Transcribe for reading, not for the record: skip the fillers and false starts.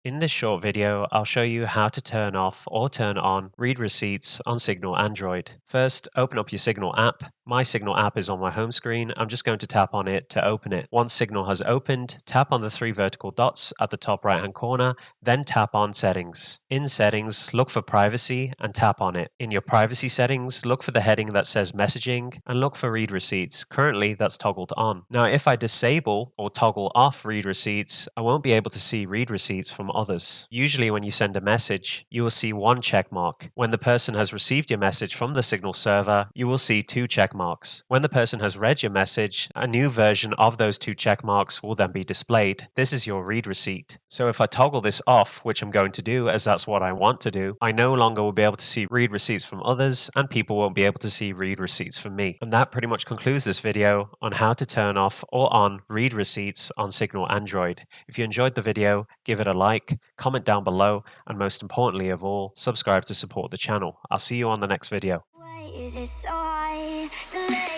In this short video, I'll show you how to turn off or turn on read receipts on Signal Android. First, open up your Signal app. My Signal app is on my home screen. I'm just going to tap on it to open it. Once Signal has opened, tap on the three vertical dots at the top right hand corner, then tap on Settings. In Settings, look for Privacy and tap on it. In your privacy settings, look for the heading that says Messaging and look for read receipts. Currently, that's toggled on. Now, if I disable or toggle off read receipts, I won't be able to see read receipts from others. Usually when you send a message, you will see one check mark. When the person has received your message from the Signal server, you will see two check marks. When the person has read your message, a new version of those two check marks will then be displayed. This is your read receipt. So if I toggle this off, which I'm going to do as that's what I want to do, I no longer will be able to see read receipts from others and people won't be able to see read receipts from me. And that pretty much concludes this video on how to turn off or on read receipts on Signal Android. If you enjoyed the video, give it a like, comment down below, and most importantly of all, subscribe to support the channel. I'll see you on the next video. Why is it so hard to let